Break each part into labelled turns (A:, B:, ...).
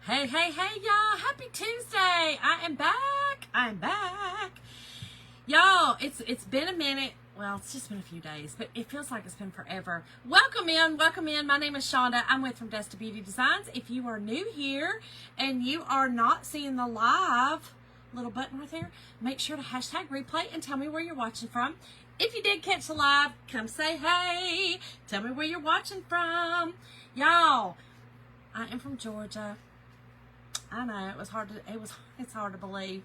A: Hey, hey, hey, y'all. Happy Tuesday. I am back. Y'all, it's been a minute. Well, it's just been a few days, but it feels like it's been forever. Welcome in. My name is Shonda. I'm with From Dust to Beauty Designs. If you are new here and you are not seeing the live little button right there, make sure to hashtag replay and tell me where you're watching from. If you did catch the live, come say hey. Tell me where you're watching from. Y'all, I am from Georgia. I know it's hard to believe.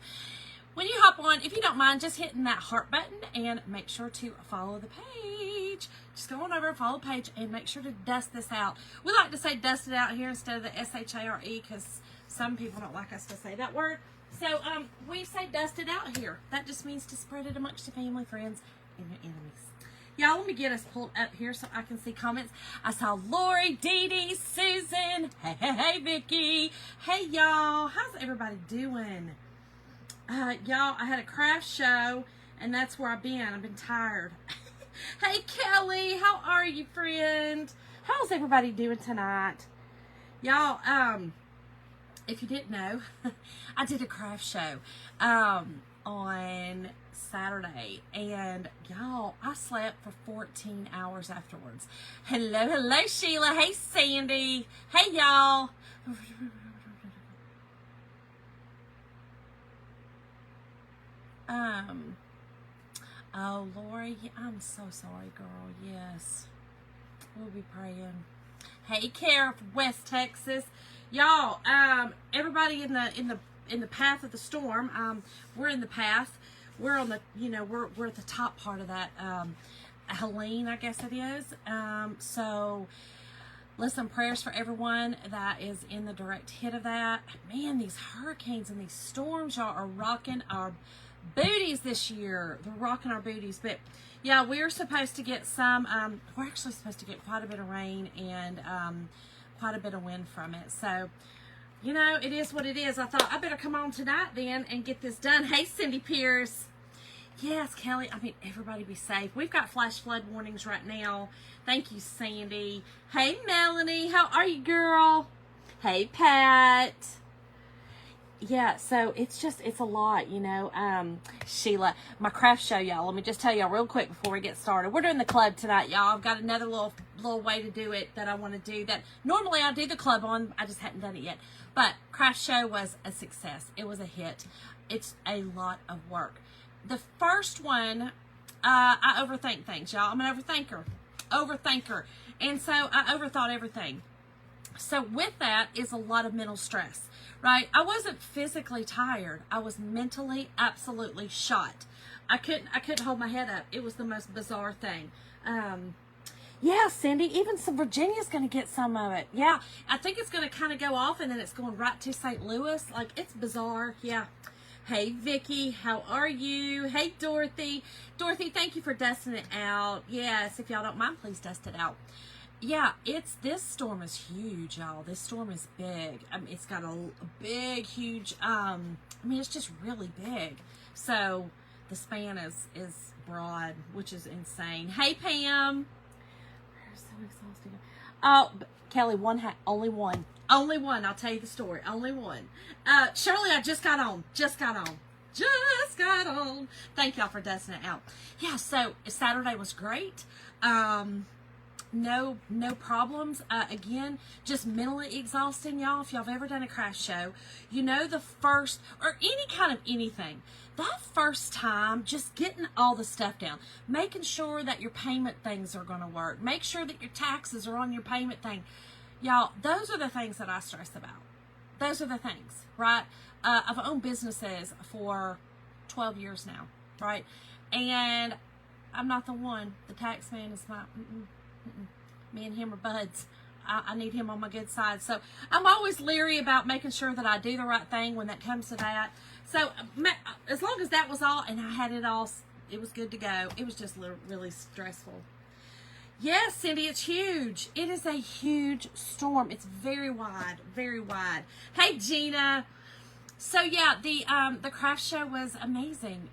A: When you hop on, if you don't mind, just hitting that heart button and make sure to follow the page. Just go on over and follow the page and make sure to dust this out. We like to say dust it out here instead of the share because some people don't like us to say that word. So we say dust it out here. That just means to spread it amongst your family, friends, and your enemies. Y'all, let me get us pulled up here so I can see comments. I saw Lori, Dee Dee, Susan. Hey, Vicky. Hey, y'all. How's everybody doing? Y'all, I had a craft show, and that's where I've been tired. Hey, Kelly. How are you, friend? How's everybody doing tonight? Y'all, if you didn't know, I did a craft show on Saturday, and y'all, I slept for 14 hours afterwards. Hello, Sheila. Hey, Sandy. Hey, y'all. Oh, Lori, I'm so sorry, girl. Yes, we'll be praying. Hey, Kara from West Texas. Y'all, everybody in the path of the storm. We're in the path. We're on the, we're at the top part of that, Helene, I guess it is. So listen, prayers for everyone that is in the direct hit of that. Man, these hurricanes and these storms, y'all, are rocking our booties this year. They're rocking our booties. But yeah, we're supposed to get we're actually supposed to get quite a bit of rain and quite a bit of wind from it. So, it is what it is. I thought I better come on tonight then and get this done. Hey, Cindy Pierce. Yes, Kelly. Everybody be safe. We've got flash flood warnings right now. Thank you, Sandy. Hey, Melanie. How are you, girl? Hey, Pat. Yeah, so it's a lot, Sheila, my craft show, y'all. Let me just tell y'all real quick before we get started. We're doing the club tonight, y'all. I've got another little way to do it that I want to do that normally I do the club on. I just hadn't done it yet. But craft show was a success. It was a hit. It's a lot of work. The first one, I overthink things, y'all. I'm an overthinker. And so I overthought everything. So with that is a lot of mental stress, right? I wasn't physically tired. I was mentally absolutely shot. I couldn't hold my head up. It was the most bizarre thing. Yeah, Cindy, even Virginia's going to get some of it. Yeah, I think it's going to kind of go off and then it's going right to St. Louis. Like, it's bizarre. Yeah. Hey, Vicky, how are you? Hey, Dorothy. Dorothy, thank you for dusting it out. Yes, if y'all don't mind, please dust it out. Yeah, this storm is huge, y'all. This storm is big. It's got a big, huge, it's just really big. So the span is broad, which is insane. Hey, Pam. We're so exhausted. Oh, Kelly, only one. I'll tell you the story. Only one. Shirley, I just got on. Thank y'all for dusting it out. Yeah, so Saturday was great. No problems. Again, just mentally exhausting, y'all. If y'all have ever done a craft show, the first, or any kind of anything, that first time, just getting all the stuff down, making sure that your payment things are going to work, make sure that your taxes are on your payment thing. Y'all, those are the things that I stress about. Those are the things, right? I've owned businesses for 12 years now, right? And I'm not the one. The tax man is my... Me and him are buds. I need him on my good side. So I'm always leery about making sure that I do the right thing when that comes to that. So as long as that was all and I had it all, it was good to go. It was just really stressful. Yes, Cindy, it's huge. It is a huge storm. It's very wide, very wide. Hey, Gina. So yeah, the craft show was amazing.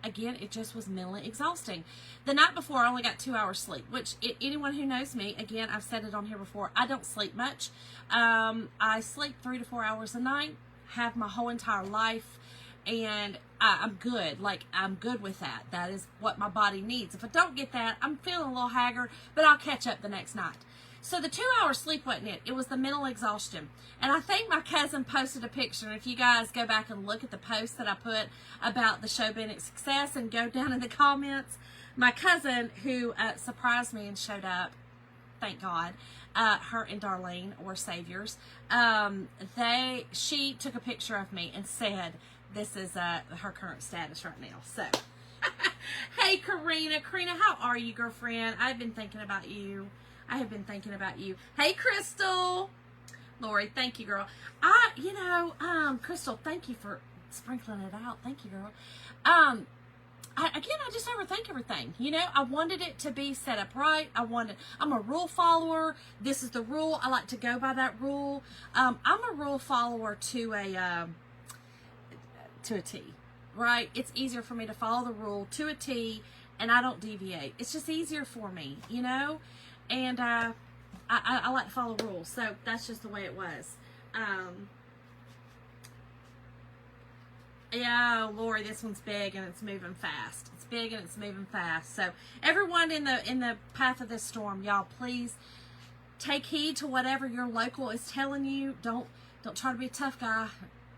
A: Again, it just was mentally exhausting. The night before, I only got 2 hours sleep, which anyone who knows me, again, I've said it on here before, I don't sleep much. I sleep 3 to 4 hours a night, have my whole entire life, and I'm good. Like, I'm good with that. That is what my body needs. If I don't get that, I'm feeling a little haggard, but I'll catch up the next night. So the 2 hour sleep wasn't it. It was the mental exhaustion. And I think my cousin posted a picture. If you guys go back and look at the post that I put about the show being a success and go down in the comments, my cousin who surprised me and showed up, thank God, her and Darlene were saviors. She took a picture of me and said, this is her current status right now. So, hey Karina, how are you, girlfriend? I've been thinking about you. I have been thinking about you. Hey, Crystal. Lori, thank you, girl. Crystal, thank you for sprinkling it out. Thank you, girl. I just overthink everything. I wanted it to be set up right. I'm a rule follower. This is the rule. I like to go by that rule. I'm a rule follower to a T, right? It's easier for me to follow the rule to a T, and I don't deviate. It's just easier for me, And I like to follow rules, so that's just the way it was. Yeah, Lori, this one's big and it's moving fast. It's big and it's moving fast. So everyone in the path of this storm, y'all, please take heed to whatever your local is telling you. Don't try to be a tough guy.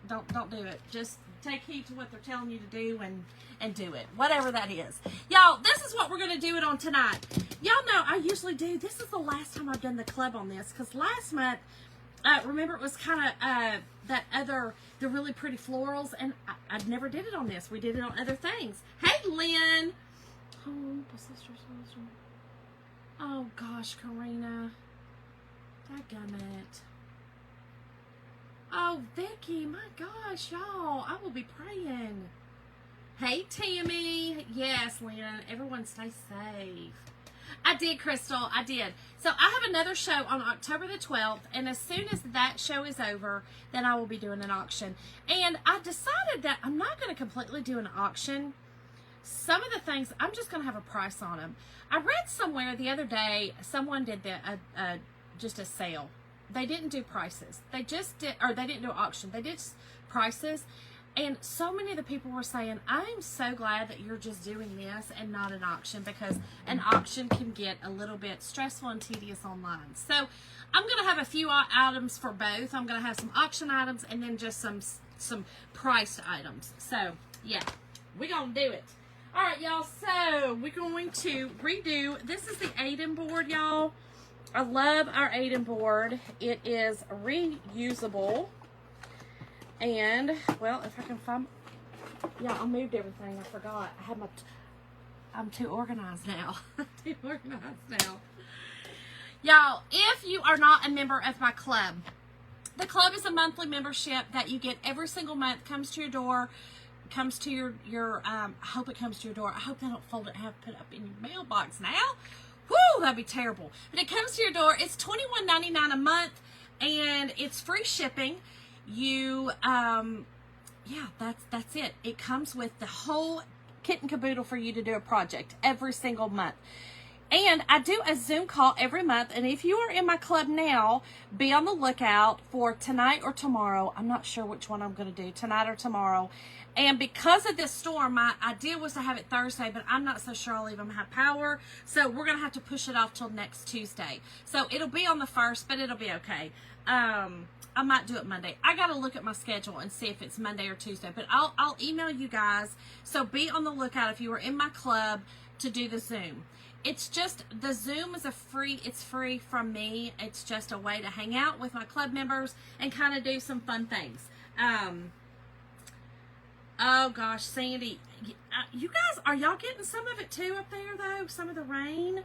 A: Don't do it. Just take heed to what they're telling you to do and do it. Whatever that is. Y'all, this is what we're going to do it on tonight. Y'all know I usually do. This is the last time I've done the club on this, because last month, remember, it was kind of the really pretty florals, and I never did it on this. We did it on other things. Hey, Lynn. Oh, gosh, Karina. Dadgummit. Oh, Vicky, my gosh, y'all. I will be praying. Hey, Tammy. Yes, Lynn. Everyone stay safe. I did, Crystal. I did. So I have another show on October the 12th, and as soon as that show is over, then I will be doing an auction. And I decided that I'm not going to completely do an auction. Some of the things, I'm just going to have a price on them. I read somewhere the other day, someone did just a sale. They didn't do prices. They didn't do auction. They did prices. And so many of the people were saying, I'm so glad that you're just doing this and not an auction, because an auction can get a little bit stressful and tedious online. So I'm going to have a few items for both. I'm going to have some auction items and then just some priced items. So, yeah, we're going to do it. All right, y'all. So we're going to redo. This is the Aiden board, y'all. I love our Aiden board. It is reusable. And, well, if I can find, yeah, I moved everything. I forgot. I'm too organized now. Y'all, if you are not a member of my club, the club is a monthly membership that you get every single month. Comes to your door, comes to your I hope it comes to your door. I hope they don't fold it and have it put up in your mailbox now. Whoo, that'd be terrible. But it comes to your door. It's $21.99 a month, and it's free shipping. You, yeah, that's it. It comes with the whole kit and caboodle for you to do a project every single month. And I do a Zoom call every month. And if you are in my club now, be on the lookout for tonight or tomorrow. I'm not sure which one I'm going to do, tonight or tomorrow. And because of this storm, my idea was to have it Thursday, but I'm not so sure I'll even have power. So we're going to have to push it off till next Tuesday. So it'll be on the 1st, but it'll be okay. I might do it Monday. I got to look at my schedule and see if it's Monday or Tuesday, but I'll email you guys. So be on the lookout if you are in my club to do the Zoom. It's just, the Zoom is it's free from me. It's just a way to hang out with my club members and kind of do some fun things. Oh gosh, Sandy, you guys, are y'all getting some of it too up there though? Some of the rain?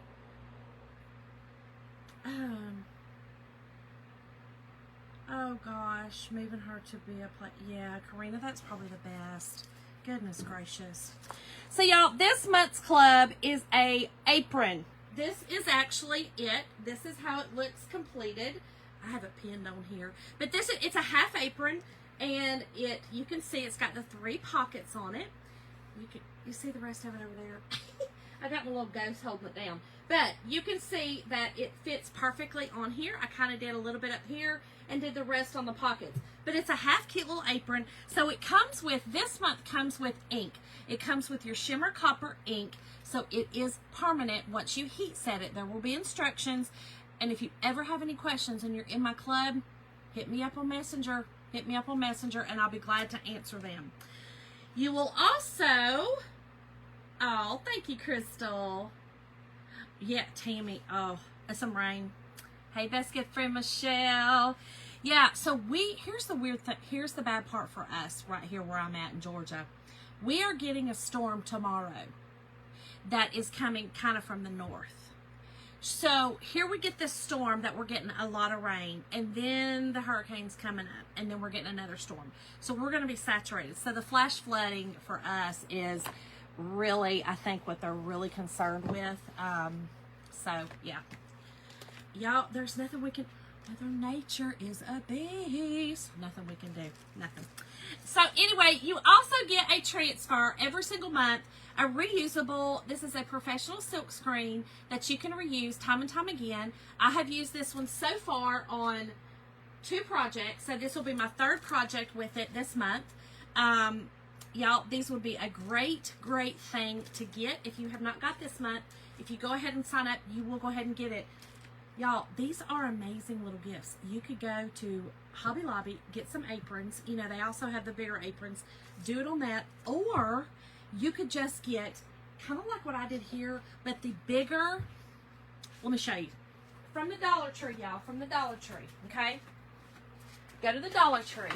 A: Oh gosh, moving her to be a play. Yeah, Karina, that's probably the best. Goodness gracious. So y'all, this month's club is a apron. This is actually it. This is how it looks completed. I have it pinned on here. But it's a half apron. And you can see it's got the 3 pockets on it. You see the rest of it over there. I got my little ghost holding it down. But you can see that it fits perfectly on here. I kind of did a little bit up here and did the rest on the pockets. But it's a half cute little apron. So it comes with, this month comes with ink. It comes with your shimmer copper ink. So it is permanent. Once you heat set it, there will be instructions. And if you ever have any questions and you're in my club, hit me up on Messenger. Hit me up on Messenger and I'll be glad to answer them. You will also, oh, thank you, Crystal. Yeah, Tammy. Oh, that's some rain. Hey, best good friend Michelle. Yeah, so here's the weird thing. Here's the bad part for us right here where I'm at in Georgia. We are getting a storm tomorrow that is coming kind of from the north. So here we get this storm that we're getting a lot of rain, and then the hurricane's coming up, and then we're getting another storm. So we're going to be saturated. So the flash flooding for us is really, I think, what they're really concerned with. So yeah, y'all, there's nothing we can. Mother Nature is a beast. Nothing we can do. Nothing. So anyway, you also get a transfer every single month, a reusable. This is a professional silk screen that you can reuse time and time again. I have used this one so far on 2 projects. So this will be my 3rd project with it this month. Y'all, these would be a great thing to get if you have not got this month. If you go ahead and sign up, you will go ahead and get it. Y'all, these are amazing little gifts. You could go to Hobby Lobby, get some aprons. You know, they also have the bigger aprons. Do it on that. Or you could just get, kind of like what I did here, but the bigger, let me show you. From the Dollar Tree, y'all, from the Dollar Tree, okay? Go to the Dollar Tree.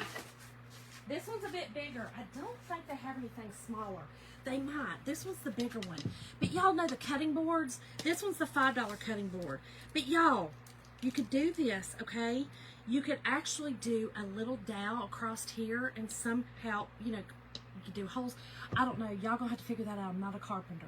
A: This one's a bit bigger. I don't think they have anything smaller. They might. This one's the bigger one. But y'all know the cutting boards? This one's the $5 cutting board. But y'all, you could do this, okay? You could actually do a little dowel across here and somehow, you know, you could do holes. I don't know. Y'all gonna have to figure that out. I'm not a carpenter,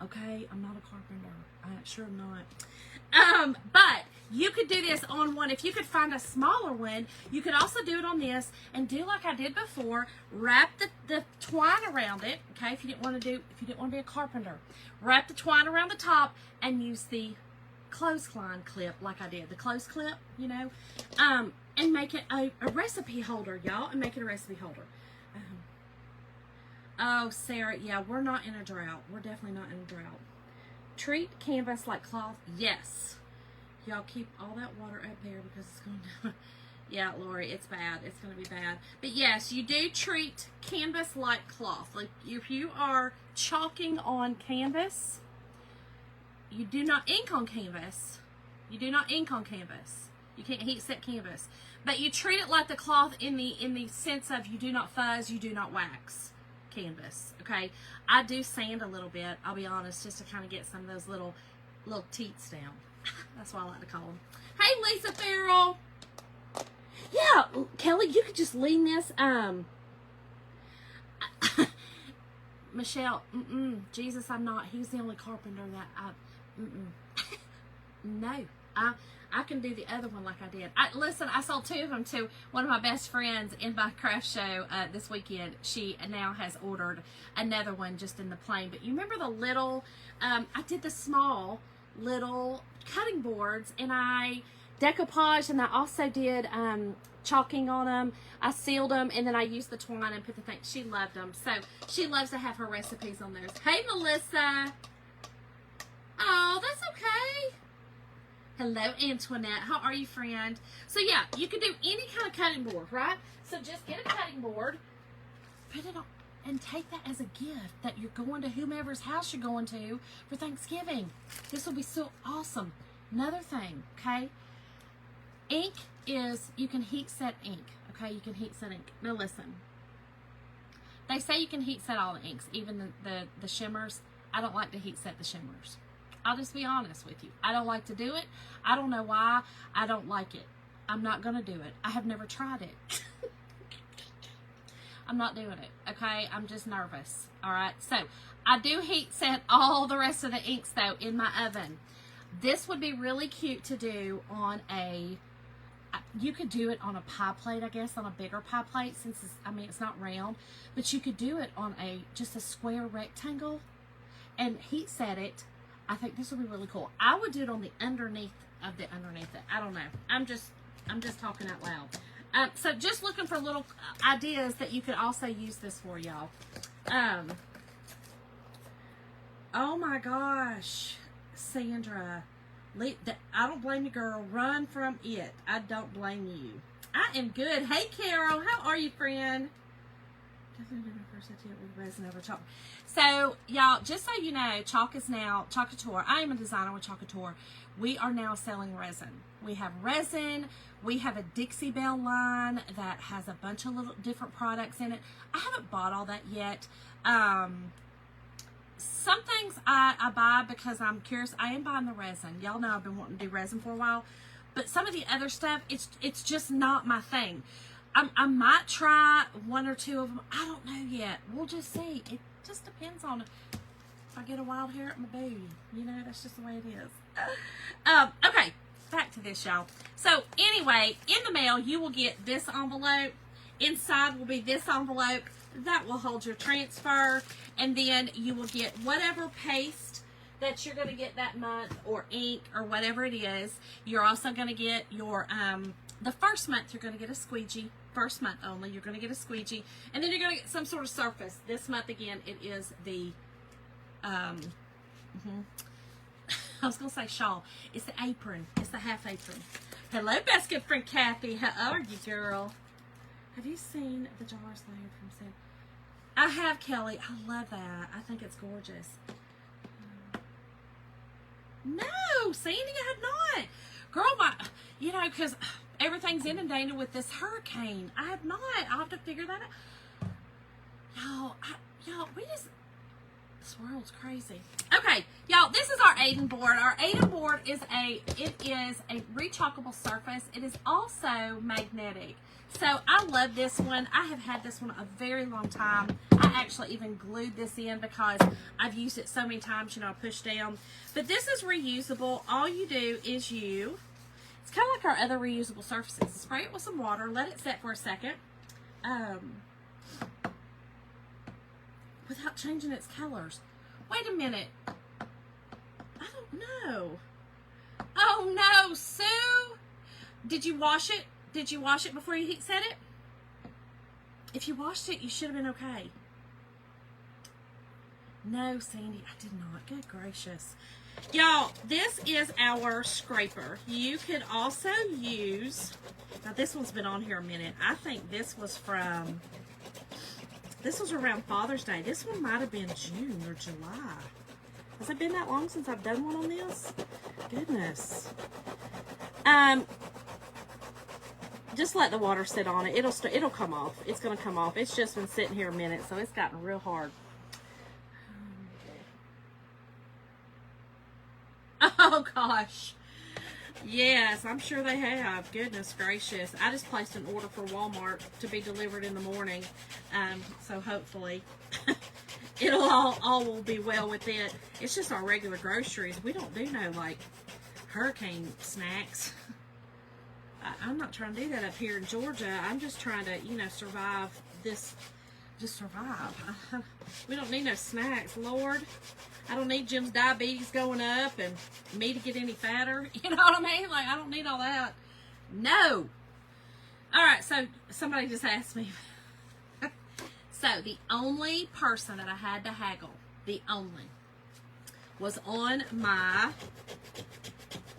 A: okay? I'm not a carpenter. I sure am not. But you could do this on one. If you could find a smaller one, you could also do it on this and do like I did before. Wrap the twine around it, okay? If you didn't want to be a carpenter, wrap the twine around the top and use the clothesline clip like I did, the clothes clip, you know, and make it a recipe holder, y'all, and make it a recipe holder. Oh, Sarah, yeah, we're not in a drought. We're definitely not in a drought. Treat canvas like cloth. Yes. Y'all keep all that water up there because it's going to... Yeah, Lori, it's bad. It's going to be bad. But yes, you do treat canvas like cloth. Like if you are chalking on canvas, you do not ink on canvas. You do not ink on canvas. You can't heat set canvas. But you treat it like the cloth in the sense of you do not fuzz, you do not wax canvas, okay? I do sand a little bit, I'll be honest, just to kind of get some of those little teats down. That's what I like to call them. Hey, Lisa Farrell. Yeah, Kelly, you could just lean this. Michelle, Jesus, I'm not. He's the only carpenter that No, I can do the other one like I did. Listen, I sold 2 of them to one of my best friends in my craft show this weekend. She now has ordered another one just in the plain. But you remember the little, I did the small little cutting boards, and I decoupage, and I also did chalking on them. I sealed them, and then I used the twine and put the thing. She loved them. So she loves to have her recipes on those. Hey, Melissa. Oh, that's okay. Hello, Antoinette. How are you, friend? So yeah, you can do any kind of cutting board, right? So just get a cutting board, put it on, and take that as a gift that you're going to whomever's house you're going to for Thanksgiving. This will be so awesome. Another thing, okay? Ink is, you can heat set ink, okay? You can heat set ink. Now listen, they say you can heat set all the inks, even the shimmers. I don't like to heat set the shimmers. I'll just be honest with you. I don't like to do it. I don't know why. I don't like it. I'm not going to do it. I have never tried it. I'm not doing it, okay? I'm just nervous, all right? So, I do heat set all the rest of the inks, though, in my oven. This would be really cute to do on a You could do it on a pie plate, I guess, on a bigger pie plate, since it's, I mean, it's not round, but you could do it on just a square rectangle and heat set it. I think this would be really cool. I would do it on the underneath it. I don't know. I'm just talking out loud. So just looking for little ideas that you could also use this for, y'all. Oh my gosh, Sandra. I don't blame you, girl. Run from it. I don't blame you. I am good. Hey, Carol. How are you, friend? Resin over chalk. So, y'all, just so you know, Chalk is now Chalk Couture. I am a designer with Chalk Couture. We are now selling resin. We have resin. We have a Dixie Belle line that has a bunch of little different products in it. I haven't bought all that yet. Some things I buy because I'm curious. I am buying the resin. Y'all know I've been wanting to do resin for a while. But some of the other stuff, it's just not my thing. I might try one or two of them. I don't know yet. We'll just see. It just depends on if I get a wild hair at my booty. You know, that's just the way it is. Okay, back to this, y'all. So anyway, in the mail, you will get this envelope. Inside will be this envelope. That will hold your transfer. And then you will get whatever paste that you're going to get that month, or ink, or whatever it is. You're also going to get your, the first month you're going to get a squeegee. First month only, you're going to get a squeegee. And then you're going to get some sort of surface. This month, again, it is the, I was going to say shawl. It's the apron. It's the half apron. Hello, best good friend Kathy. How are you, girl? Have you seen the jars layered from Sam? I have, Kelly. I love that. I think it's gorgeous. No, Sandy, I have not. Girl, you know, because everything's inundated with this hurricane. I have not. I'll have to figure that out. Y'all, this world's crazy. Okay, y'all, this is our Aiden board. Our Aiden board is a rechalkable surface. It is also magnetic. So I love this one. I have had this one a very long time. I actually even glued this in because I've used it so many times, you know, I push down. But this is reusable. All you do is it's kind of like our other reusable surfaces. Spray it with some water, let it set for a second, without changing its colors. Wait a minute. I don't know. Oh no, Sue! Did you wash it? Did you wash it before you heat set it? If you washed it, you should have been okay. No, Sandy, I did not. Good gracious. Y'all, this is our scraper. You could also use, now this one's been on here a minute. I think this was around Father's Day. This one might have been June or July. Has it been that long since I've done one on this? Goodness. Just let the water sit on it. It'll come off. It's going to come off. It's just been sitting here a minute, so it's gotten real hard. Oh, gosh. Yes, I'm sure they have. Goodness gracious. I just placed an order for Walmart to be delivered in the morning. So hopefully it'll all will be well with it. It's just our regular groceries. We don't do no, like, hurricane snacks. I'm not trying to do that up here in Georgia. I'm just trying to, you know, survive this. Just survive. We don't need no snacks, Lord. I don't need Jim's diabetes going up and me to get any fatter. You know what I mean? Like, I don't need all that. No. All right, so somebody just asked me. So the only person that I had to haggle, was on my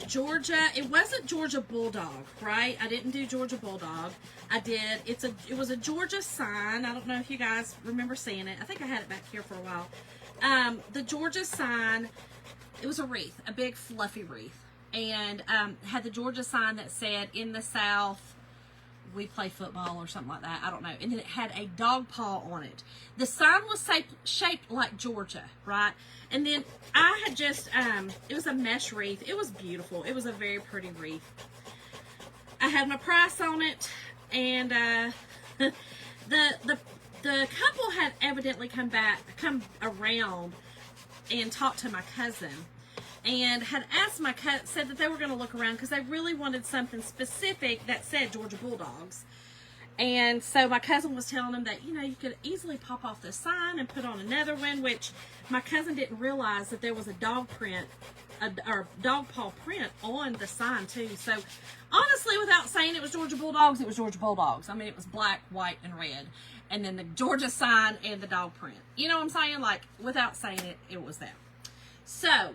A: Georgia. It wasn't Georgia Bulldog, right? I didn't do Georgia Bulldog. It was a Georgia sign. I don't know if you guys remember seeing it. I think I had it back here for a while. The Georgia sign, it was a wreath, a big fluffy wreath, and had the Georgia sign that said, "In the South, we play football," or something like that. I don't know. And then it had a dog paw on it. The sign was shaped like Georgia, right? And then I had just, it was a mesh wreath. It was beautiful. It was a very pretty wreath. I had my price on it, and the couple had evidently come around and talked to my cousin. and had asked my cousin, said that they were going to look around because they really wanted something specific that said Georgia Bulldogs. And so my cousin was telling them that, you know, you could easily pop off this sign and put on another one, which my cousin didn't realize that there was a dog print, or dog paw print on the sign too. So honestly, without saying it was Georgia Bulldogs, it was Georgia Bulldogs. I mean, it was black, white, and red. And then the Georgia sign and the dog print. You know what I'm saying? Like, without saying it, it was that. So,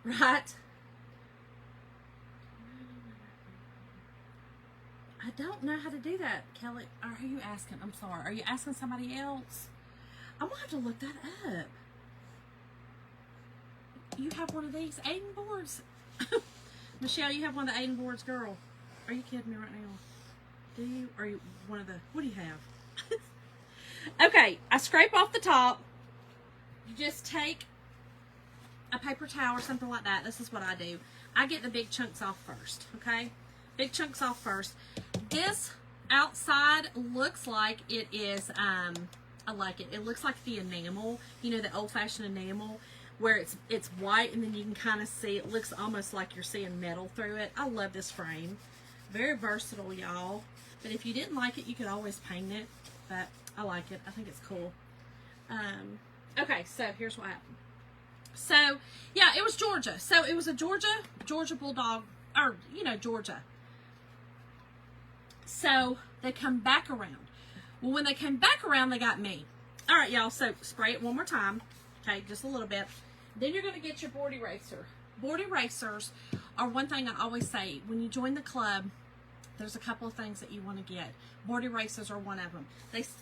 A: right? I don't know how to do that, Kelly. Are you asking? I'm sorry. Are you asking somebody else? I'm going to have to look that up. You have one of these Aiden boards? Michelle, you have one of the Aiden boards, girl. Are you kidding me right now? Do you? Are you one of the... What do you have? Okay, I scrape off the top. You just take a paper towel or something like that. This is what I do. I get the big chunks off first, okay? Big chunks off first. This outside looks like it is, I like it. It looks like the enamel, you know, the old-fashioned enamel, where it's white and then you can kind of see, it looks almost like you're seeing metal through it. I love this frame. Very versatile, y'all. But if you didn't like it, you could always paint it. But I like it. I think it's cool. Okay, so here's what happened. So, yeah, it was Georgia. So it was a Georgia Bulldog, or, you know, Georgia. So they come back around. Well, when they came back around, they got me. All right, y'all, so spray it one more time. Okay, just a little bit. Then you're going to get your board eraser. Board erasers are one thing I always say. When you join the club, there's a couple of things that you want to get. Board erasers are one of them.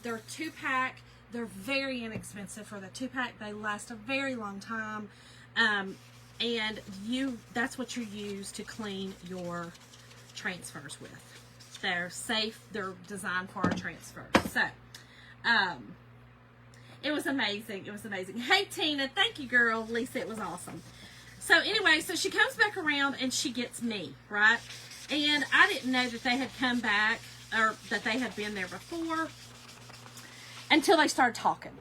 A: They're a 2-pack. They're very inexpensive for the 2-pack. They last a very long time. And that's what you use to clean your transfers with. They're safe. They're designed for our transfers. So, it was amazing. It was amazing. Hey, Tina. Thank you, girl. Lisa, it was awesome. So, anyway, so she comes back around and she gets me, right? And I didn't know that they had come back or that they had been there before until they started talking.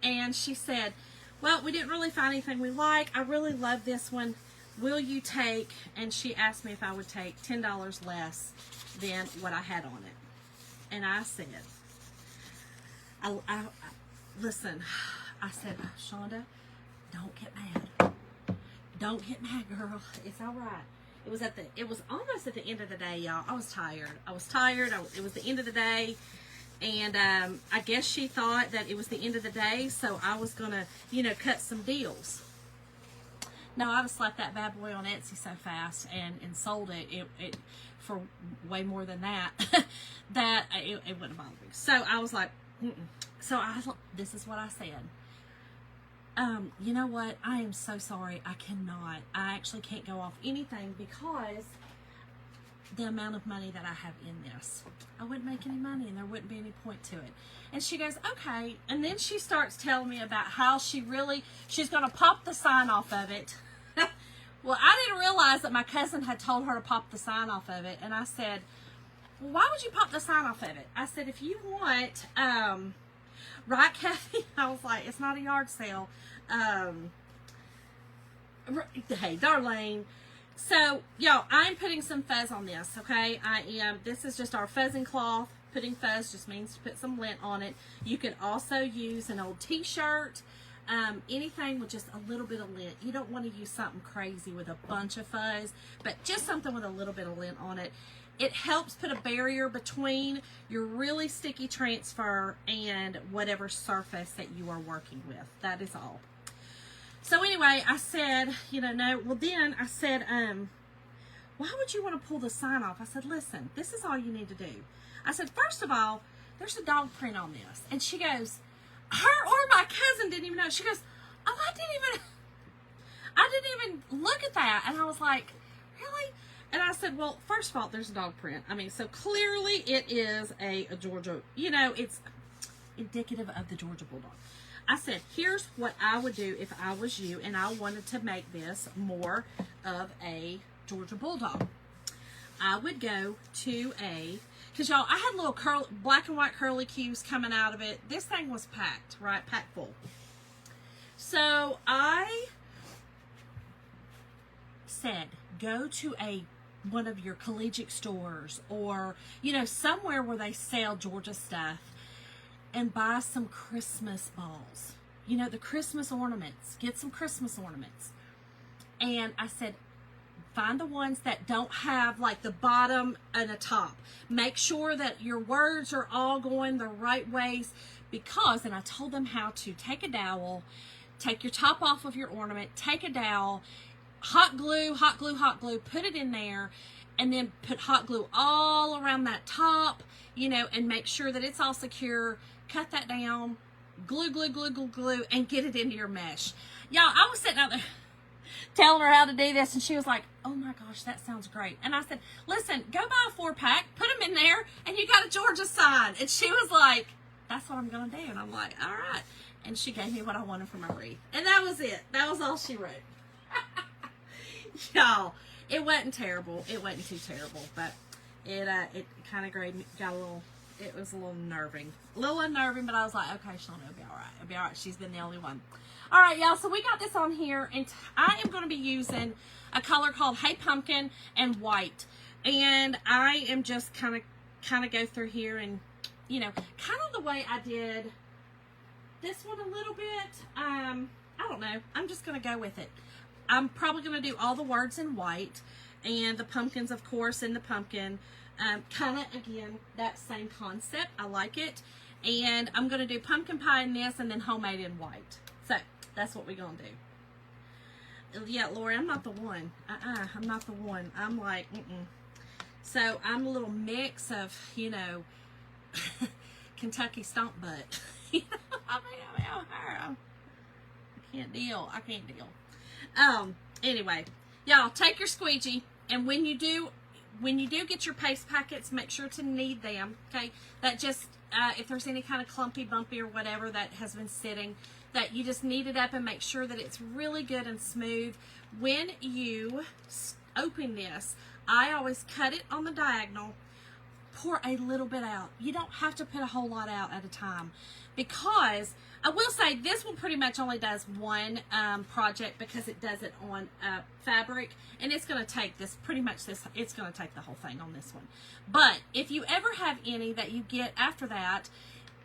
A: And she said, well, we didn't really find anything we like. I really love this one. Will you take, and she asked me if I would take $10 less than what I had on it. And I said, listen, I said, Shonda, don't get mad. Don't get mad, girl. It's all right. It was almost at the end of the day, y'all. I was tired. It was the end of the day. And I guess she thought that it was the end of the day, so I was going to, you know, cut some deals. No, I just slapped that bad boy on Etsy so fast and sold it for way more than that, that it wouldn't bother me. So I was like, So this is what I said. You know what? I am so sorry. I actually can't go off anything because the amount of money that I have in this. I wouldn't make any money and there wouldn't be any point to it. And she goes, okay. And then she starts telling me about how she's going to pop the sign off of it. Well, I didn't realize that my cousin had told her to pop the sign off of it. And I said, well, why would you pop the sign off of it? I said, if you want, right, Kathy? I was like, it's not a yard sale. Hey, Darlene. So, y'all, I'm putting some fuzz on this, okay? This is just our fuzzing cloth. Putting fuzz just means to put some lint on it. You can also use an old t-shirt, anything with just a little bit of lint. You don't want to use something crazy with a bunch of fuzz, but just something with a little bit of lint on it. It helps put a barrier between your really sticky transfer and whatever surface that you are working with. That is all. So anyway, I said, then I said, why would you want to pull the sign off? I said, listen, this is all you need to do. I said, first of all, there's a dog print on this. And she goes, her or my cousin didn't even know. She goes, oh, I didn't even look at that. And I was like, really? And I said, well, first of all, there's a dog print. I mean, so clearly it is a Georgia, it's indicative of the Georgia Bulldog. I said, here's what I would do if I was you and I wanted to make this more of a Georgia Bulldog. I would go to because y'all, I had little black and white curly cues coming out of it. This thing was packed, right? Packed full. So I said, go to one of your collegiate stores, or somewhere where they sell Georgia stuff, and buy some Christmas balls. The Christmas ornaments. Get some Christmas ornaments. And I said, find the ones that don't have like the bottom and the top. Make sure that your words are all going the right ways, and I told them how to take a dowel, take your top off of your ornament, take a dowel, hot glue, put it in there, and then put hot glue all around that top, and make sure that it's all secure. Cut that down, glue, and get it into your mesh. Y'all, I was sitting out there telling her how to do this, and she was like, oh my gosh, that sounds great. And I said, listen, go buy a 4-pack, put them in there, and you got a Georgia sign. And she was like, that's what I'm going to do. And I'm like, all right. And she gave me what I wanted for my wreath. And that was it. That was all she wrote. Y'all, it wasn't terrible. It wasn't too terrible, but it kind of got a little, it was a little unnerving. But I was like, okay, Shauna, it'll be all right. It'll be all right. She's been the only one. All right, y'all, so we got this on here, and I am going to be using a color called Hey Pumpkin and white. And I am just kind of go through here and, kind of the way I did this one a little bit. I don't know. I'm just going to go with it. I'm probably going to do all the words in white, and the pumpkins, of course, in the pumpkin. Kind of, again, that same concept. I like it. And I'm going to do pumpkin pie in this, and then homemade in white. So, that's what we're going to do. Yeah, Lori, I'm not the one. I'm not the one. I'm like, So, I'm a little mix of, Kentucky stomp butt. I can't deal. Anyway, y'all, take your squeegee, and when you do get your paste packets, make sure to knead them, okay? That just, if there's any kind of clumpy, bumpy, or whatever that has been sitting, that you just knead it up and make sure that it's really good and smooth. When you open this, I always cut it on the diagonal, pour a little bit out. You don't have to put a whole lot out at a time, because I will say this one pretty much only does one project, because it does it on fabric, and it's going to take it's going to take the whole thing on this one. But if you ever have any that you get after that,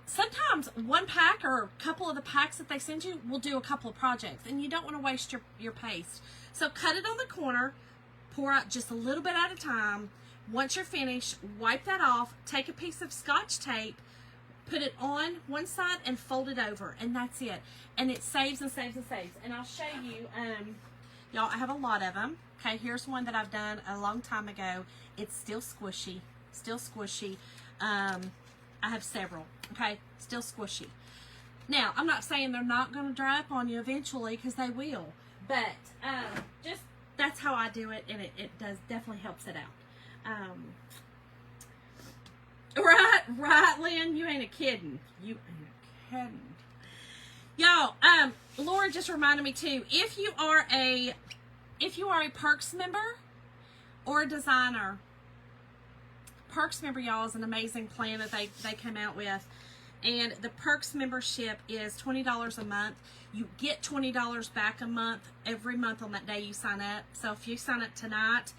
A: sometimes one pack or a couple of the packs that they send you will do a couple of projects, and you don't want to waste your paste. So cut it on the corner, pour out just a little bit at a time. Once you're finished, wipe that off, take a piece of Scotch tape, put it on one side and fold it over, and that's it. And it saves and saves and saves. And I'll show you, y'all, I have a lot of them. Okay, here's one that I've done a long time ago. It's still squishy, I have several, okay, still squishy. Now, I'm not saying they're not going to dry up on you eventually, because they will. But just, that's how I do it, and it does definitely helps it out. Right, Lynn, you ain't a kidding. Y'all, Laura just reminded me too, if you are a Perks member or a designer, Perks member, y'all, is an amazing plan that they came out with. And the Perks membership is $20 a month. You get $20 back a month, every month on that day you sign up. So if you sign up tonight,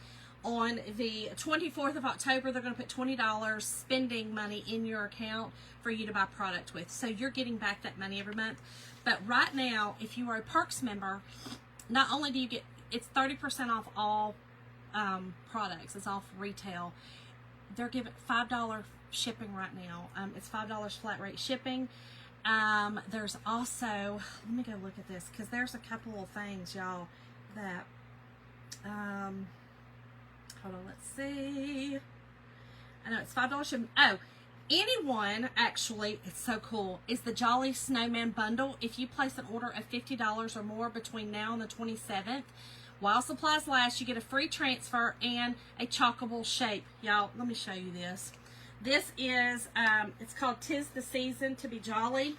A: on the 24th of October, they're going to put $20 spending money in your account for you to buy product with. So you're getting back that money every month. But right now, if you are a Perks member, not only do you get, it's 30% off all products. It's off retail. They're giving $5 shipping right now. It's $5 flat rate shipping. There's also, let me go look at this, because there's a couple of things, y'all, that, hold on, let's see. I know it's $5 shipping. Oh, anyone, actually, it's so cool, is the Jolly Snowman Bundle. If you place an order of $50 or more between now and the 27th, while supplies last, you get a free transfer and a chalkable shape. Y'all, let me show you this. This is, it's called 'Tis the Season to be Jolly.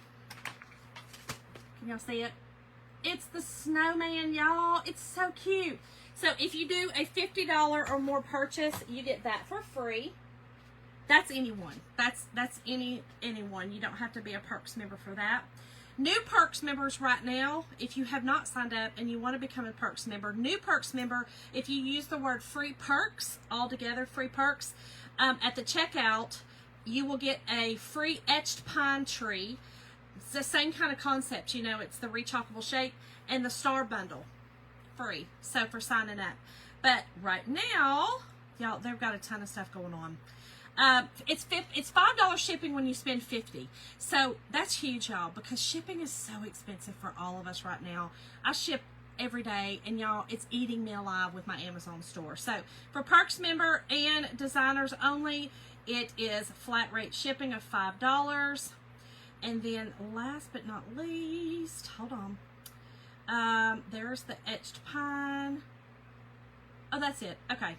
A: Can y'all see it? It's the snowman, y'all. It's so cute. So if you do a $50 or more purchase, you get that for free. That's anyone. That's anyone. You don't have to be a Perks member for that. New Perks members right now, if you have not signed up and you want to become a Perks member, new Perks member, if you use the word free perks, all together, free perks, at the checkout, you will get a free etched pine tree. It's the same kind of concept, you know, it's the rechalkable shape, and the star bundle, free, so for signing up. But right now, y'all, they've got a ton of stuff going on. It's $5 shipping when you spend $50. So that's huge, y'all, because shipping is so expensive for all of us right now. I ship every day, and y'all, it's eating me alive with my Amazon store. So for Perks member and designers only, it is flat rate shipping of $5. And then last but not least, hold on. There's the etched pine. Oh, that's it. Okay.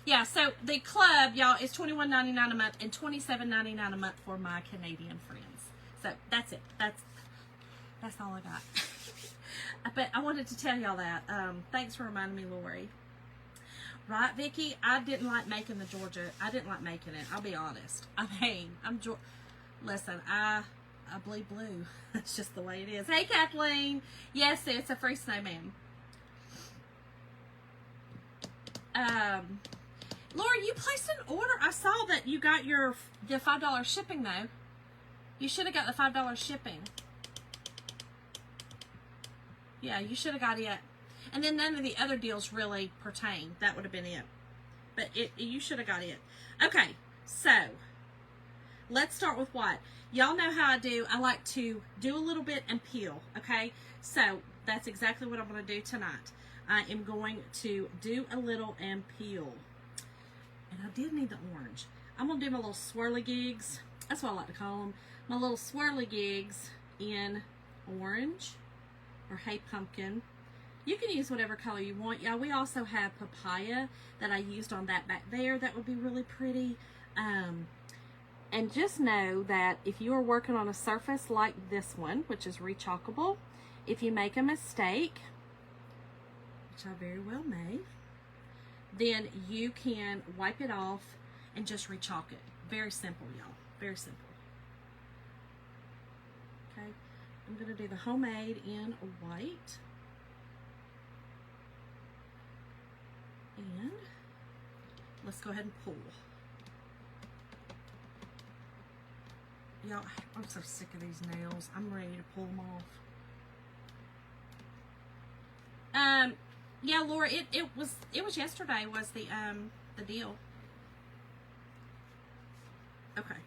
A: Yeah, so the club, y'all, is $21.99 a month and $27.99 a month for my Canadian friends. So that's it. That's all I got. But I wanted to tell y'all that. Thanks for reminding me, Lori. Right, Vicki? I didn't like making the Georgia. I didn't like making it. I'll be honest. I mean, listen, I bleed blue. That's just the way it is. Hey, Kathleen. Yes, it's a free snowman. Laura, you placed an order. I saw that you got the $5 shipping, though. You should have got the $5 shipping. Yeah, you should have got it. And then none of the other deals really pertain. That would have been it. But you should have got it. Okay, so let's start with what? Y'all know how I do. I like to do a little bit and peel, okay? So that's exactly what I'm going to do tonight. I am going to do a little and peel. And I did need the orange. I'm going to do my little swirly gigs. That's what I like to call them. My little swirly gigs in orange or Hey Pumpkin. You can use whatever color you want. Yeah, we also have papaya that I used on that back there. That would be really pretty. And just know that if you are working on a surface like this one, which is rechalkable, if you make a mistake, which I very well may, then you can wipe it off and just rechalk it. Very simple, y'all. Very simple. Okay, I'm going to do the homemade in white. And let's go ahead and pull. Y'all, I'm so sick of these nails. I'm ready to pull them off. Yeah, Laura, it was yesterday was the deal. Okay.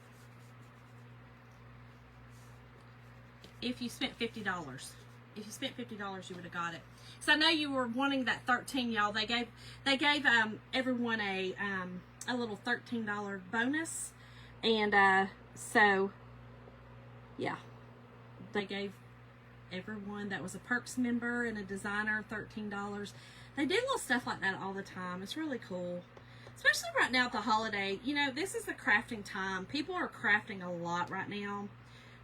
A: If you spent $50. If you spent $50, you would have got it. So I know you were wanting that 13, y'all. They gave everyone a little $13 bonus, and so yeah, they gave everyone that was a Perks member and a designer $13. They do little stuff like that all the time. It's really cool, especially right now at the holiday. You know, this is the crafting time. People are crafting a lot right now,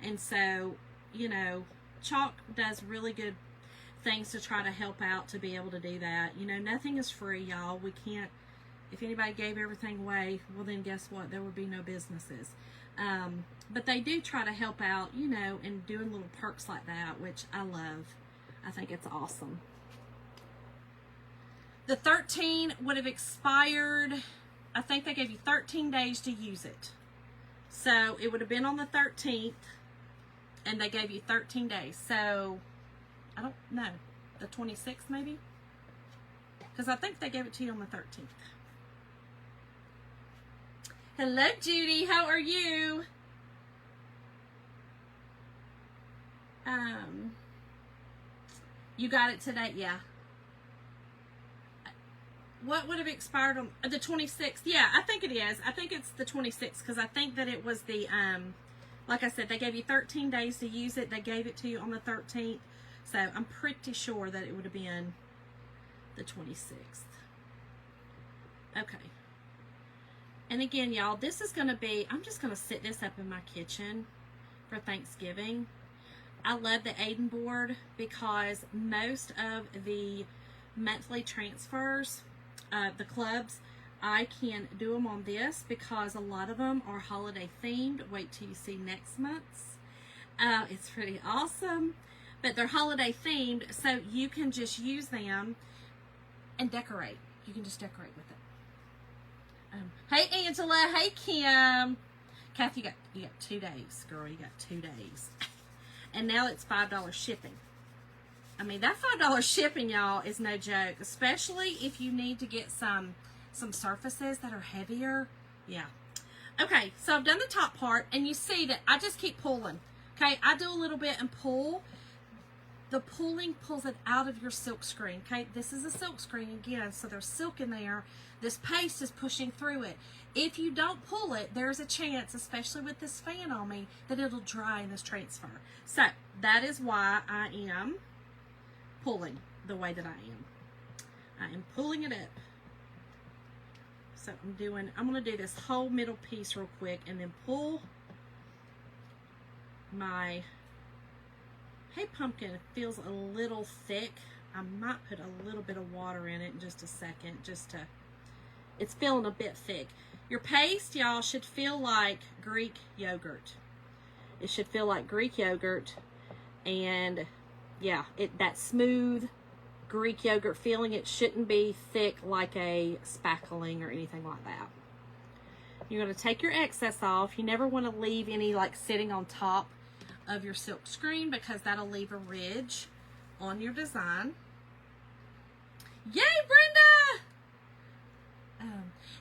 A: and so you know, Chalk does really good things to try to help out to be able to do that. You know, nothing is free, y'all. We can't, if anybody gave everything away, well then guess what? There would be no businesses. But they do try to help out, you know, and doing little perks like that, which I love. I think it's awesome. The 13 would have expired, I think they gave you 13 days to use it. So it would have been on the 13th, and they gave you 13 days. So I don't know, the 26th maybe? Because I think they gave it to you on the 13th. Hello, Judy. How are you? You got it today? Yeah. What would have expired on the 26th? Yeah, I think it is. I think it's the 26th because I think that it was the, like I said, they gave you 13 days to use it. They gave it to you on the 13th. So I'm pretty sure that it would have been the 26th. Okay. And again, y'all, this is going to be, I'm just going to sit this up in my kitchen for Thanksgiving. I love the Aiden board because most of the monthly transfers, the clubs, I can do them on this because a lot of them are holiday themed. Wait till you see next month's. It's pretty awesome. But they're holiday themed, so you can just use them and decorate. You can just decorate with it. Hey Angela, hey Kim. Kathy, you got 2 days, girl. You got 2 days. And now it's $5 shipping. I mean, that $5 shipping, y'all, is no joke. Especially if you need to get some surfaces that are heavier. Yeah. Okay, so I've done the top part, and you see that I just keep pulling. Okay, I do a little bit and pull. The pulling pulls it out of your silk screen. Okay, this is a silk screen again, so there's silk in there. This paste is pushing through it. If you don't pull it, there's a chance, especially with this fan on me, that it'll dry in this transfer. So that is why I am pulling the way that I am. I am pulling it up. So I'm going to do this whole middle piece real quick and then pull my Hey Pumpkin. Feels a little thick. I might put a little bit of water in it in just a second, it's feeling a bit thick. Your paste, y'all, should feel like Greek yogurt. It should feel like Greek yogurt, and yeah, that smooth Greek yogurt feeling. It shouldn't be thick like a spackling or anything like that. You're going to take your excess off. You never want to leave any like sitting on top of your silk screen because that'll leave a ridge on your design. Yay, Brenda!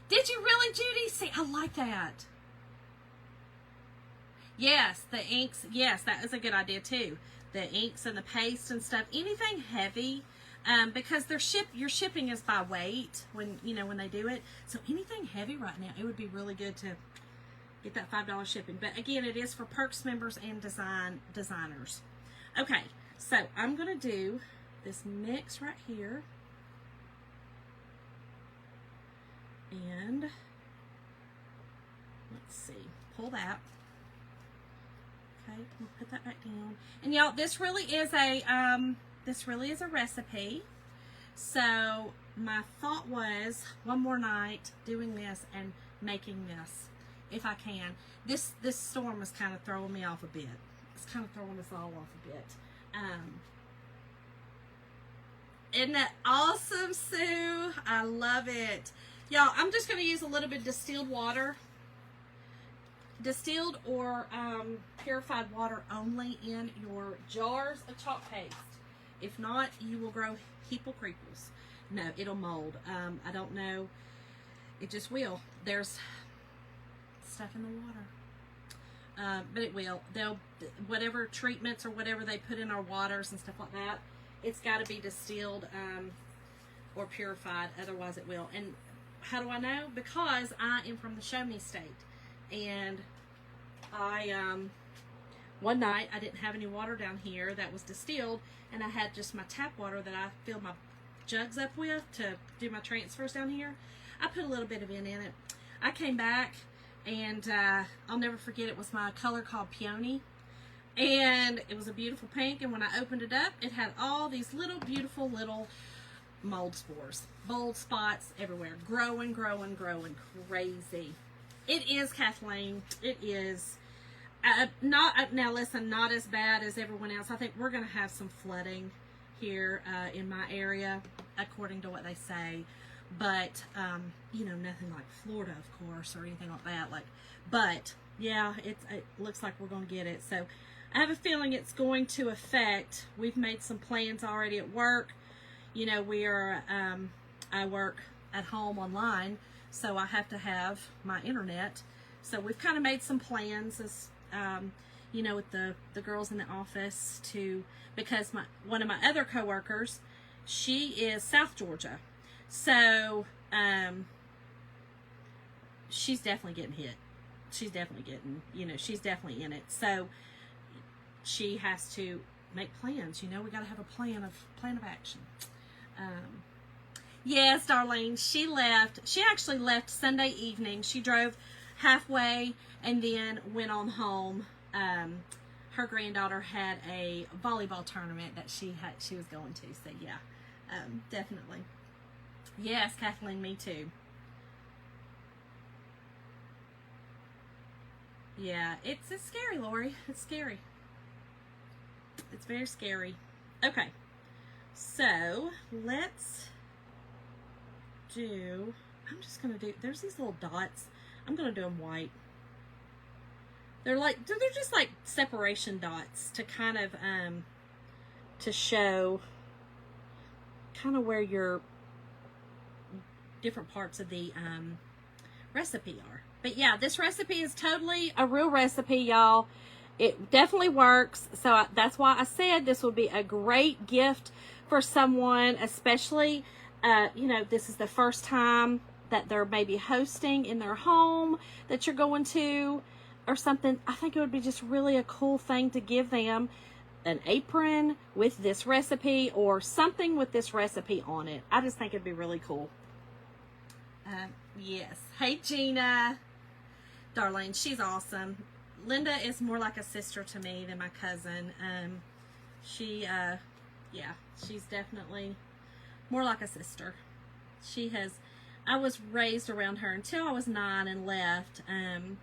A: Did you really, Judy? See, I like that. Yes, the inks. Yes, that is a good idea too. The inks and the paste and stuff. Anything heavy, because your shipping is by weight when they do it. So anything heavy right now, it would be really good to get that $5 shipping. But again, it is for Perks members and designers. Okay, so I'm gonna do this mix right here. And let's see, pull that. Okay, we'll put that back down. And y'all, this really is a recipe. So my thought was one more night doing this and making this, if I can. This storm is kind of throwing me off a bit. It's kind of throwing us all off a bit. Isn't that awesome, Sue? I love it. Y'all, I'm just going to use a little bit of distilled water. Distilled or purified water only in your jars of chalk paste. If not, you will grow heeple creeples. No, it'll mold. I don't know. It just will. There's stuff in the water. But it will. Whatever treatments or whatever they put in our waters and stuff like that, it's got to be distilled or purified. Otherwise it will. And how do I know? Because I am from the Show Me State. And I, one night I didn't have any water down here that was distilled, and I had just my tap water that I fill my jugs up with to do my transfers down here. I put a little bit of it in it. I came back, and I'll never forget, it was my color called Peony, and it was a beautiful pink, and when I opened it up, it had all these little beautiful little mold spores, bold spots everywhere, growing crazy. It is, Kathleen. It is. Now listen, not as bad as everyone else. I think we're going to have some flooding here in my area, according to what they say. But, nothing like Florida, of course, or anything like that. But, yeah, it looks like we're going to get it. So, I have a feeling it's going to affect. We've made some plans already at work. I work at home online, so I have to have my internet. So we've kind of made some plans as, with the girls in the office because one of my other coworkers, she is South Georgia. So, she's definitely getting hit. She's definitely she's definitely in it. So she has to make plans. We got to have a plan of action. Yes, Darlene, she left. She actually left Sunday evening. She drove halfway and then went on home. Her granddaughter had a volleyball tournament that she was going to. So yeah, definitely. Yes, Kathleen, me too. Yeah, it's scary, Lori. It's scary. It's very scary. Okay. So, let's do, I'm just going to do, there's these little dots. I'm going to do them white. They're just like separation dots to kind of, to show kind of where your different parts of the, recipe are. But yeah, this recipe is totally a real recipe, y'all. It definitely works. So that's why I said this would be a great gift for someone, especially, you know, this is the first time that they're maybe hosting in their home that you're going to or something. I think it would be just really a cool thing to give them, an apron with this recipe or something with this recipe on it. I just think it'd be really cool. Yes. Hey, Gina. Darlene, she's awesome. Linda is more like a sister to me than my cousin. Yeah, she's definitely more like a sister. I was raised around her until I was 9 and left, and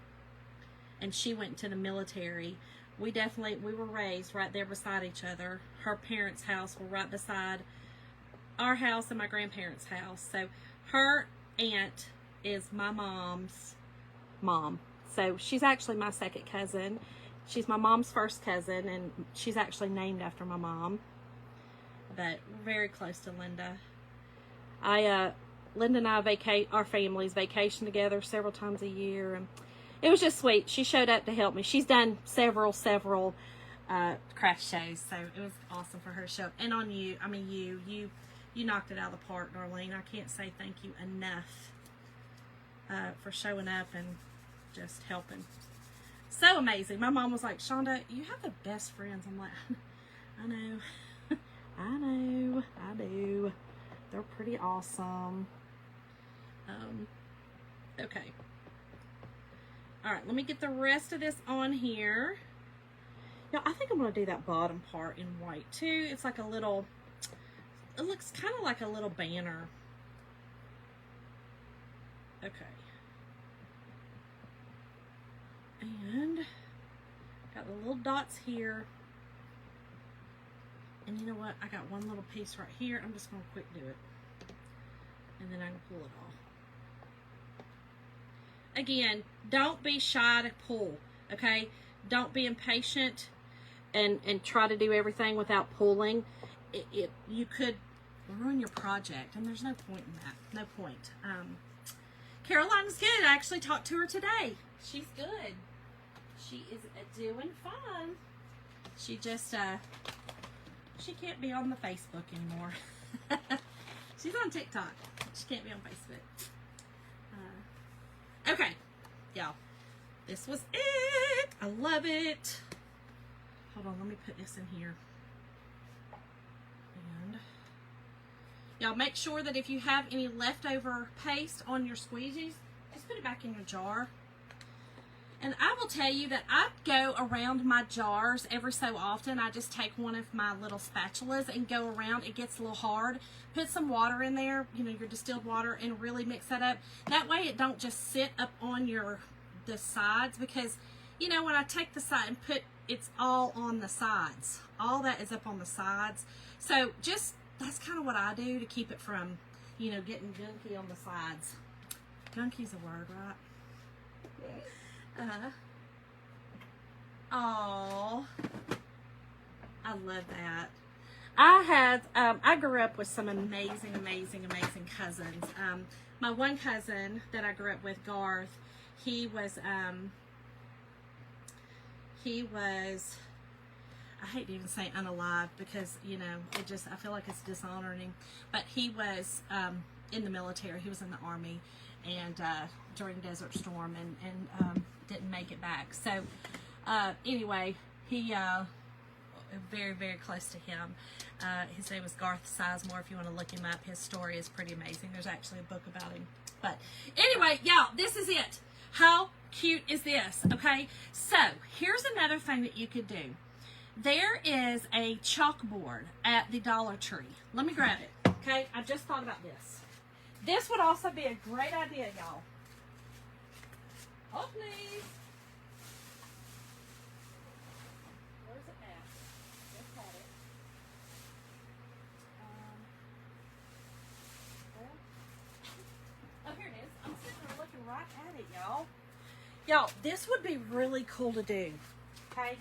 A: she went to the military. We were raised right there beside each other. Her parents' house were right beside our house and my grandparents' house. So her aunt is my mom's mom. So she's actually my second cousin. She's my mom's first cousin, and she's actually named after my mom. But we're very close to Linda. Linda and I our families vacation together several times a year, and it was just sweet. She showed up to help me. She's done several craft shows, so it was awesome for her to show up. And on you, I mean you knocked it out of the park, Darlene. I can't say thank you enough for showing up and just helping. So amazing. My mom was like, Shonda, you have the best friends. I'm like, I know. I do. They're pretty awesome. Okay. All right, let me get the rest of this on here. Now, I think I'm going to do that bottom part in white too. It's like a little, it looks kind of like a little banner. Okay. And got the little dots here. And you know what? I got one little piece right here. I'm just going to quick do it. And then I can pull it off. Again, don't be shy to pull, okay? Don't be impatient and try to do everything without pulling. You could ruin your project, and there's no point in that. No point. Caroline's good. I actually talked to her today. She's good. She is doing fine. She just, she can't be on the Facebook anymore. She's on TikTok. She can't be on Facebook. Okay, y'all. This was it. I love it. Hold on, let me put this in here. And y'all make sure that if you have any leftover paste on your squeegees, just put it back in your jar. And I will tell you that I go around my jars every so often. I just take one of my little spatulas and go around. It gets a little hard. Put some water in there, you know, your distilled water, and really mix that up. That way it don't just sit up on the sides, because, you know, when I take the side and it's all on the sides. All that is up on the sides. So that's kind of what I do to keep it from, you know, getting gunky on the sides. Gunky's a word, right? Oh, I love that. I grew up with some amazing cousins. My one cousin that I grew up with, Garth, he was, I hate to even say unalive, because, you know, I feel like it's dishonoring him, but he was, in the military. He was in the Army, and, during Desert Storm, and didn't make it back. So, anyway, he, very close to him. His name was Garth Sizemore. If you want to look him up, his story is pretty amazing. There's actually a book about him. But anyway, y'all, this is it. How cute is this? Okay, so here's another thing that you could do. There is a chalkboard at the Dollar Tree. Let me grab it. Okay, I just thought about this. This would also be a great idea, y'all. Oh, please. Where's it at? This part. y'all. Y'all, this would be really cool to do, okay?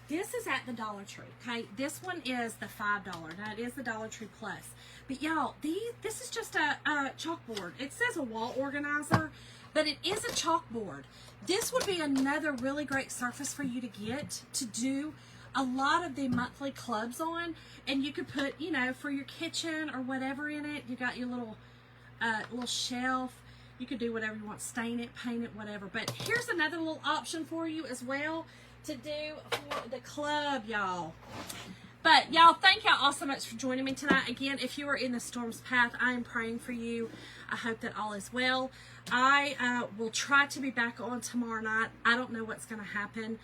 A: This is at the Dollar Tree, okay? This one is the $5. Now, it is the Dollar Tree Plus. But, y'all, this is just a chalkboard. It says a wall organizer, but it is a chalkboard. This would be another really great surface for you to get to do a lot of the monthly clubs on. And you could put, you know, for your kitchen or whatever in it. You got your little shelf. You could do whatever you want, stain it, paint it, whatever. But here's another little option for you as well to do for the club, y'all. But y'all, thank y'all all so much for joining me tonight. Again, if you are in the storm's path, I am praying for you. I hope that all is well. I will try to be back on tomorrow night. I don't know what's going to happen.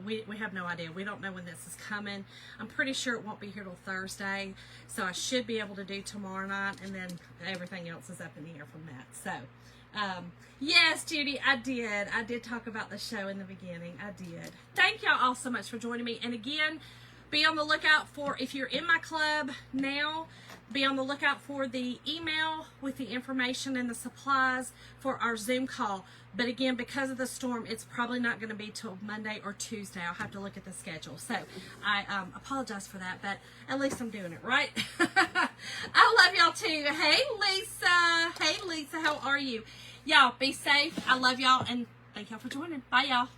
A: We have no idea. We don't know when this is coming. I'm pretty sure it won't be here till Thursday. So I should be able to do tomorrow night. And then everything else is up in the air from that. So, yes, Judy, I did. I did talk about the show in the beginning. I did. Thank y'all all so much for joining me. And again, be on the lookout for, if you're in my club now, be on the lookout for the email with the information and the supplies for our Zoom call. But again, because of the storm, it's probably not going to be till Monday or Tuesday. I'll have to look at the schedule. So I apologize for that, but at least I'm doing it, right? I love y'all too. Hey, Lisa. Hey, Lisa, how are you? Y'all, be safe. I love y'all, and thank y'all for joining. Bye, y'all.